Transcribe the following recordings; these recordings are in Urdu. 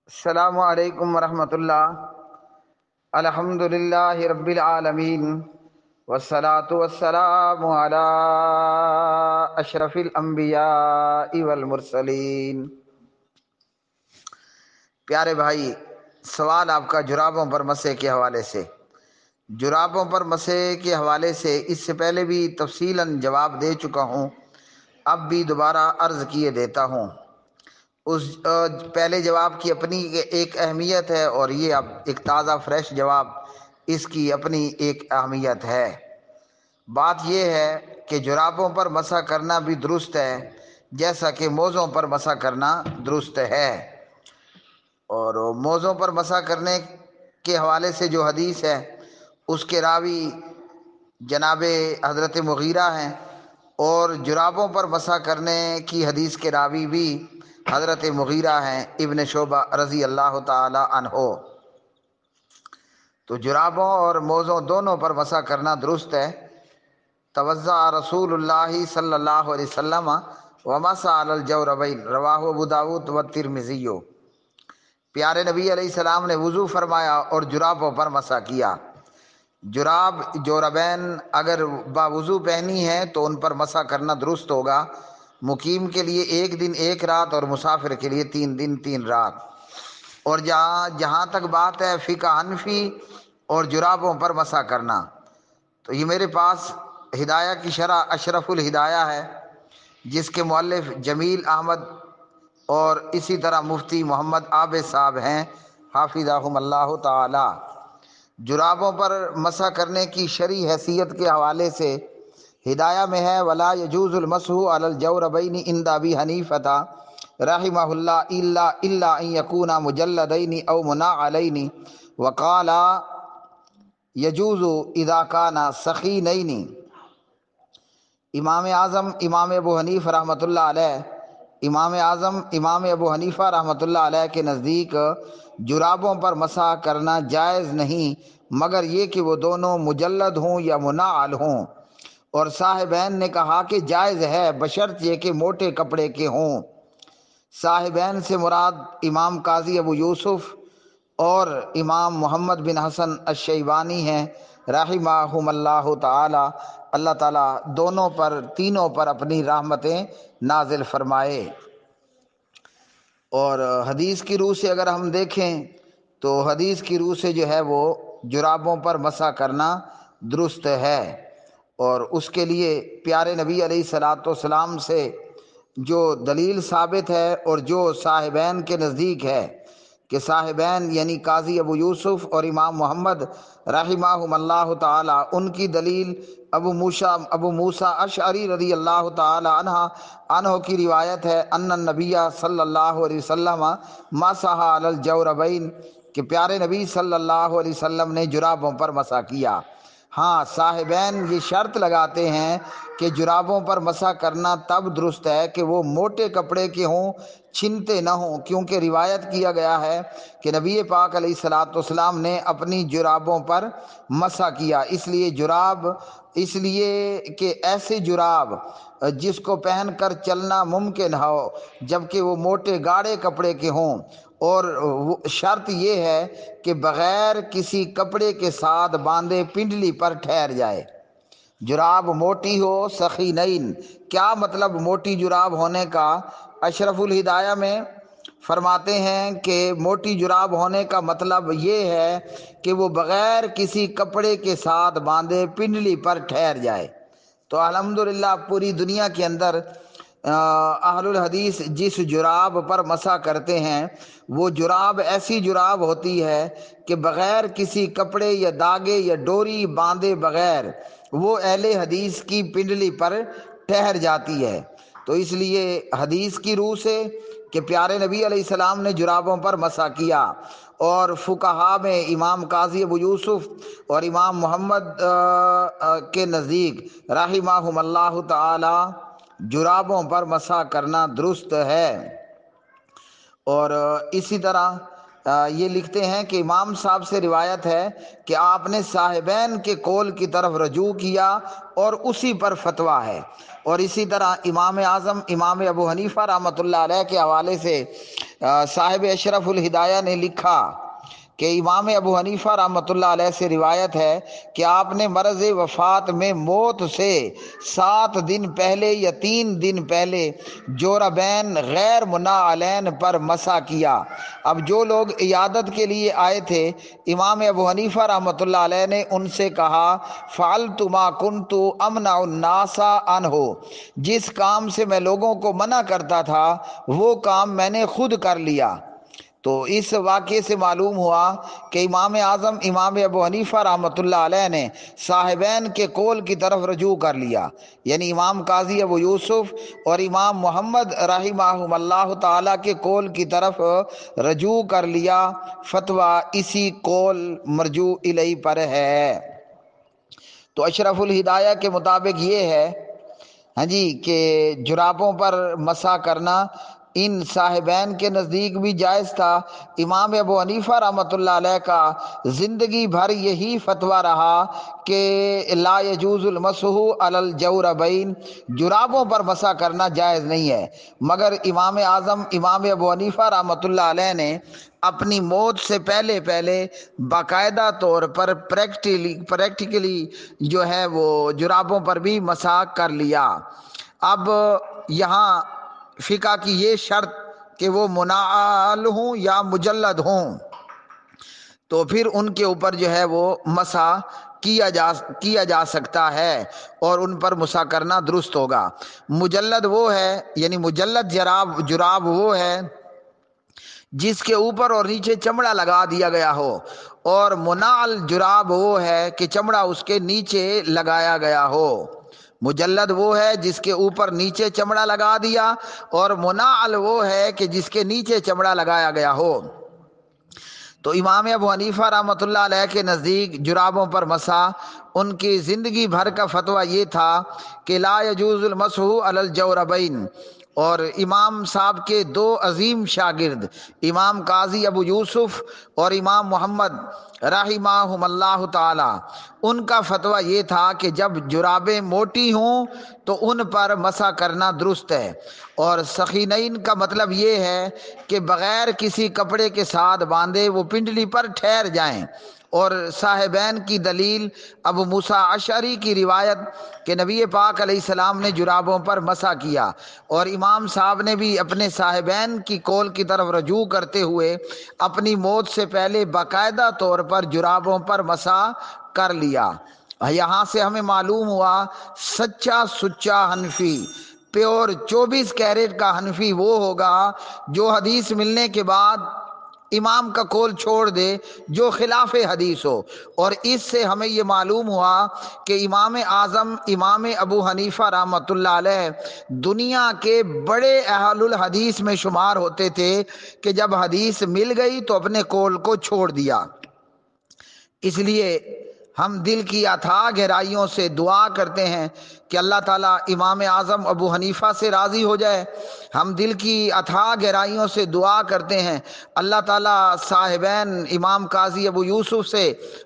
السلام علیکم ورحمۃ اللہ۔ الحمدللہ رب العالمین والصلاة والسلام علی اشرف الانبیاء والمرسلین۔ پیارے بھائی، سوال آپ کا جرابوں پر مسح کے حوالے سے۔ جرابوں پر مسح کے حوالے سے اس سے پہلے بھی تفصیلاً جواب دے چکا ہوں، اب بھی دوبارہ عرض کیے دیتا ہوں۔ اس پہلے جواب کی اپنی ایک اہمیت ہے اور یہ اب ایک تازہ فریش جواب، اس کی اپنی ایک اہمیت ہے۔ بات یہ ہے کہ جرابوں پر مسح کرنا بھی درست ہے جیسا کہ موزوں پر مسح کرنا درست ہے۔ اور موزوں پر مسح کرنے کے حوالے سے جو حدیث ہے اس کے راوی جناب حضرت مغیرہ ہیں، اور جرابوں پر مسح کرنے کی حدیث کے راوی بھی حضرت مغیرہ ہیں ابن شعبہ رضی اللہ تعالی عنہ۔ تو جرابوں اور موزوں دونوں پر مسح کرنا درست ہے۔ توضأ رسول اللہ صلی اللہ علیہ وسلم ومسح علی الجوربین، رواہ ابو داود والترمذی۔ پیارے نبی علیہ السلام نے وضو فرمایا اور جرابوں پر مسح کیا۔ جراب جوربین اگر باوضو پہنی ہے تو ان پر مسح کرنا درست ہوگا، مقیم کے لیے 1 دن 1 رات اور مسافر کے لیے 3 دن 3 رات۔ اور جہاں تک بات ہے فقہ حنفی اور جرابوں پر مسح کرنا، تو یہ میرے پاس ہدایہ کی شرح اشرف الہدایہ ہے جس کے مؤلف جمیل احمد اور اسی طرح مفتی محمد عابد صاحب ہیں حافظہم اللہ تعالی۔ جرابوں پر مسح کرنے کی شرعی حیثیت کے حوالے سے ہدایہ میں ہے ولا یجوز المسح علی الجوربین عند ابی حنیفہ رحمہ اللہ الا ان یکونا مجلدین او منعلین، وقال یجوز اذا کانا ثخینین۔ امام اعظم امام ابو حنیفہ رحمۃ اللہ علیہ امام ابو حنیفہ رحمۃ اللہ علیہ کے نزدیک جرابوں پر مسح کرنا جائز نہیں مگر یہ کہ وہ دونوں مجلد ہوں یا منعل ہوں، اور صاحبین نے کہا کہ جائز ہے بشرط یہ کہ موٹے کپڑے کے ہوں۔ صاحبین سے مراد امام قاضی ابو یوسف اور امام محمد بن حسن الشیبانی ہیں رحمہم اللہ تعالی۔ اللہ تعالیٰ دونوں پر تینوں پر اپنی رحمتیں نازل فرمائے۔ اور حدیث کی روح سے اگر ہم دیکھیں تو حدیث کی روح سے جو ہے وہ جرابوں پر مسح کرنا درست ہے، اور اس کے لیے پیارے نبی علیہ الصلاۃ والسلام سے جو دلیل ثابت ہے اور جو صاحبین کے نزدیک ہے کہ صاحبین یعنی قاضی ابو یوسف اور امام محمد رحمہم اللہ تعالی، ان کی دلیل ابو موسیٰ اشعری رضی اللہ تعالی عنہ کی روایت ہے ان النبی صلی اللہ علیہ وسلم مسح علی الجوربین، کہ پیارے نبی صلی اللہ علیہ وسلم نے جرابوں پر مسح کیا۔ ہاں، صاحبین یہ شرط لگاتے ہیں کہ جرابوں پر مسح کرنا تب درست ہے کہ وہ موٹے کپڑے کے ہوں، چھنتے نہ ہوں، کیونکہ روایت کیا گیا ہے کہ نبی پاک علیہ الصلاۃ والسلام نے اپنی جرابوں پر مسح کیا۔ اس لیے کہ ایسے جراب جس کو پہن کر چلنا ممکن ہو جبکہ وہ موٹے گاڑے کپڑے کے ہوں، اور شرط یہ ہے کہ بغیر کسی کپڑے کے ساتھ باندھے پنڈلی پر ٹھہر جائے۔ جراب موٹی ہو ثخینین، کیا مطلب موٹی جراب ہونے کا؟ اشرف الہدایہ میں فرماتے ہیں کہ موٹی جراب ہونے کا مطلب یہ ہے کہ وہ بغیر کسی کپڑے کے ساتھ باندھے پنڈلی پر ٹھہر جائے۔ تو الحمدللہ پوری دنیا کے اندر اہل الحدیث جس جراب پر مسح کرتے ہیں وہ جراب ایسی جراب ہوتی ہے کہ بغیر کسی کپڑے یا داغے یا ڈوری باندھے بغیر وہ اہل حدیث کی پنڈلی پر ٹھہر جاتی ہے۔ تو اس لیے حدیث کی روح سے کہ پیارے نبی علیہ السلام نے جرابوں پر مسح کیا، اور فقہا میں امام قاضی ابو یوسف اور امام محمد کے نزدیک رحمہم اللہ تعالی جرابوں پر مسح کرنا درست ہے۔ اور اسی طرح یہ لکھتے ہیں کہ امام صاحب سے روایت ہے کہ آپ نے صاحبین کے قول کی طرف رجوع کیا اور اسی پر فتویٰ ہے۔ اور اسی طرح امام اعظم امام ابو حنیفہ رحمۃ اللہ علیہ کے حوالے سے صاحب اشرف الہدایہ نے لکھا کہ امام ابو حنیفہ رحمۃ اللہ علیہ سے روایت ہے کہ آپ نے مرض وفات میں موت سے 7 دن پہلے یا 3 دن پہلے جوربین غیر منعلین پر مسح کیا۔ اب جو لوگ عیادت کے لیے آئے تھے، امام ابو حنیفہ رحمۃ اللہ علیہ نے ان سے کہا فعلت ما کنت امنع الناس عنہ، جس کام سے میں لوگوں کو منع کرتا تھا وہ کام میں نے خود کر لیا۔ تو اس واقعے سے معلوم ہوا کہ امام اعظم امام ابو حنیفہ رحمۃ اللہ علیہ نے صاحبین کے قول کی طرف رجوع کر لیا، یعنی امام قاضی ابو یوسف اور امام محمد رحمہم اللہ تعالیٰ کے قول کی طرف رجوع کر لیا۔ فتویٰ اسی قول مرجوع الیہ پر ہے۔ تو اشرف الہدایہ کے مطابق یہ ہے ہاں جی کہ جرابوں پر مسح کرنا ان صاحبین کے نزدیک بھی جائز تھا۔ امام ابو حنیفہ رحمۃ اللہ علیہ کا زندگی بھر یہی فتویٰ رہا کہ لا یجوز المسح علی الجوربین، جرابوں پر مسح کرنا جائز نہیں ہے، مگر امام اعظم امام ابو حنیفہ رحمۃ اللہ علیہ نے اپنی موت سے پہلے باقاعدہ طور پر پریکٹیکلی جو ہے وہ جرابوں پر بھی مسح کر لیا۔ اب یہاں فقہ کی یہ شرط کہ وہ منعل ہوں یا مجلد ہوں، تو پھر ان کے اوپر جو ہے وہ مسح کیا جا سکتا ہے اور ان پر مسح کرنا درست ہوگا۔ مجلد وہ ہے، یعنی مجلد جراب وہ ہے جس کے اوپر اور نیچے چمڑا لگا دیا گیا ہو، اور منعل جراب وہ ہے کہ چمڑا اس کے نیچے لگایا گیا ہو۔ مجلد وہ ہے جس کے اوپر نیچے چمڑا لگا دیا، اور منعل وہ ہے کہ جس کے نیچے چمڑا لگایا گیا ہو۔ تو امام ابو حنیفہ رحمۃ اللہ علیہ کے نزدیک جرابوں پر مسح ان کی زندگی بھر کا فتویٰ یہ تھا کہ لا یجوز المسح علی الجوربین۔ اور امام صاحب کے 2 عظیم شاگرد امام قاضی ابو یوسف اور امام محمد رحمہم اللہ تعالی، ان کا فتویٰ یہ تھا کہ جب جرابیں موٹی ہوں تو ان پر مسح کرنا درست ہے، اور سخینین کا مطلب یہ ہے کہ بغیر کسی کپڑے کے ساتھ باندھے وہ پنڈلی پر ٹھہر جائیں۔ اور صاحبین کی دلیل ابو موسیٰ اشعری کی روایت کہ نبی پاک علیہ السلام نے جرابوں پر مسح کیا، اور امام صاحب نے بھی اپنے صاحبین کی قول کی طرف رجوع کرتے ہوئے اپنی موت سے پہلے باقاعدہ طور پر جرابوں پر مسح کر لیا۔ یہاں سے ہمیں معلوم ہوا سچا سچا حنفی، پیور 24 کیرٹ کا حنفی وہ ہوگا جو حدیث ملنے کے بعد امام کا قول چھوڑ دے جو خلاف حدیث ہو۔ اور اس سے ہمیں یہ معلوم ہوا کہ امام اعظم امام ابو حنیفہ رحمۃ اللہ علیہ دنیا کے بڑے اہل الحدیث میں شمار ہوتے تھے کہ جب حدیث مل گئی تو اپنے قول کو چھوڑ دیا۔ اس لیے ہم دل کی اتھاہ گہرائیوں سے دعا کرتے ہیں کہ اللہ تعالیٰ امام اعظم ابو حنیفہ سے راضی ہو جائے۔ ہم دل کی اتھاہ گہرائیوں سے دعا کرتے ہیں اللہ تعالیٰ صاحبین امام قاضی ابو یوسف سے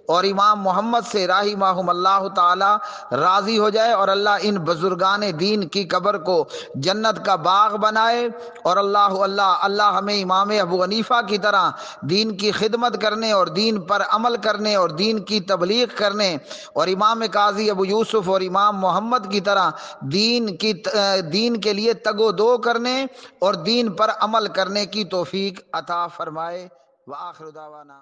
اور امام محمد سے رحمہم اللہ تعالیٰ راضی ہو جائے، اور اللہ ان بزرگان دین کی قبر کو جنت کا باغ بنائے، اور اللہ ہمیں امام ابو حنیفہ کی طرح دین کی خدمت کرنے اور دین پر عمل کرنے اور دین کی تبلیغ کرنے، اور امام قاضی ابو یوسف اور امام محمد کی طرح دین کے لیے تگ و دو کرنے اور دین پر عمل کرنے کی توفیق عطا فرمائے۔ وآخر دعوانا